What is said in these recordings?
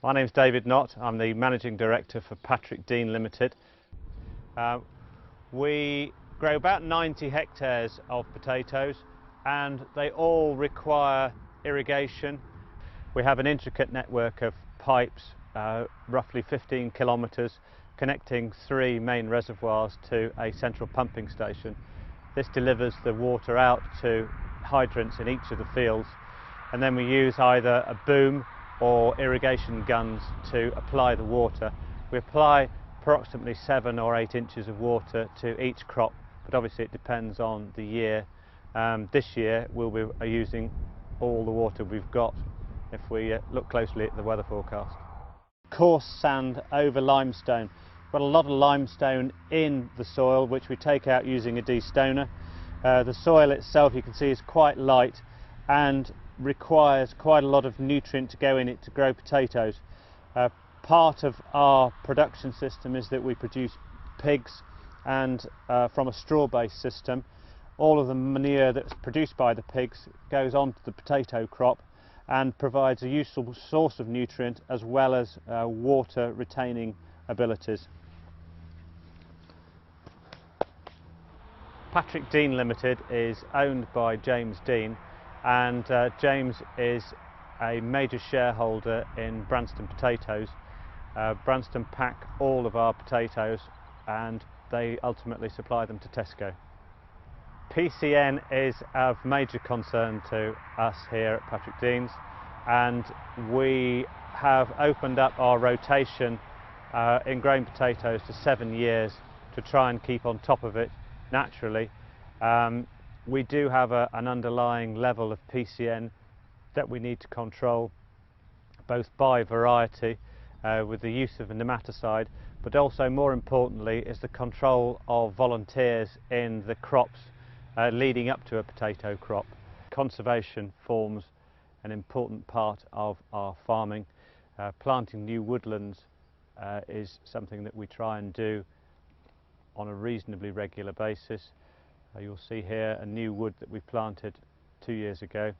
My name's David Knott. I'm the Managing Director for Patrick Dean Limited. We grow about 90 hectares of potatoes and they all require irrigation. We have an intricate network of pipes, roughly 15 kilometres, connecting 3 main reservoirs to a central pumping station. This delivers the water out to hydrants in each of the fields, and then we use either a boom or irrigation guns to apply the water. We apply approximately 7 or 8 inches of water to each crop, but obviously it depends on the year. This year we'll be using all the water we've got if we look closely at the weather forecast. Coarse sand over limestone. We've got a lot of limestone in the soil which we take out using a destoner. The soil itself, you can see, is quite light and requires quite a lot of nutrient to go in it to grow potatoes. Part of our production system is that we produce pigs, and from a straw-based system, all of the manure that's produced by the pigs goes onto the potato crop and provides a useful source of nutrient as well as water retaining abilities. Patrick Dean Limited is owned by James Dean, and James is a major shareholder in Branston Potatoes. Branston pack all of our potatoes and they ultimately supply them to Tesco. PCN is of major concern to us here at Patrick Dean's, and we have opened up our rotation in growing potatoes to 7 years to try and keep on top of it naturally. We do have an underlying level of PCN that we need to control, both by variety with the use of a nematicide, but also more importantly is the control of volunteers in the crops leading up to a potato crop. Conservation forms an important part of our farming. Planting new woodlands is something that we try and do on a reasonably regular basis. You'll see here a new wood that we planted 2 years ago.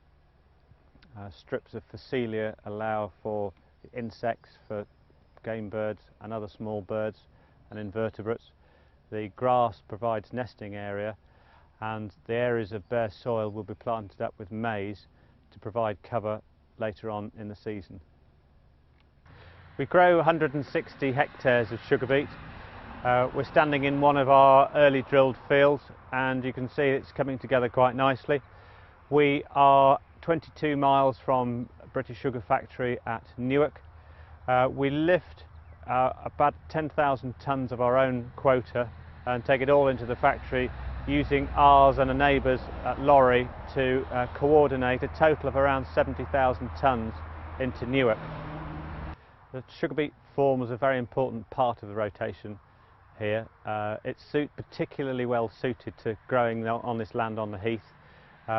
Strips of Phacelia allow for insects, for game birds and other small birds and invertebrates. The grass provides nesting area, and the areas of bare soil will be planted up with maize to provide cover later on in the season. We grow 160 hectares of sugar beet. We're standing in one of our early drilled fields and you can see it's coming together quite nicely. We are 22 miles from British Sugar Factory at Newark. We lift about 10,000 tonnes of our own quota and take it all into the factory using ours and a neighbour's lorry to coordinate a total of around 70,000 tonnes into Newark. The sugar beet forms a very important part of the rotation here. It's particularly well suited to growing on this land on the heath.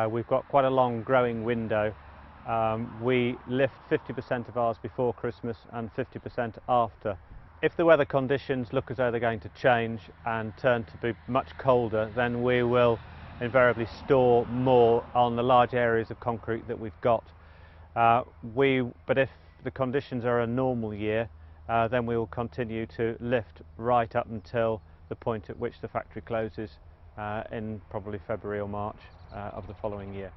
We've got quite a long growing window. We lift 50% of ours before Christmas and 50% after. If the weather conditions look as though they're going to change and turn to be much colder, then we will invariably store more on the large areas of concrete that we've got. But if the conditions are a normal year, then we will continue to lift right up until the point at which the factory closes in probably February or March of the following year.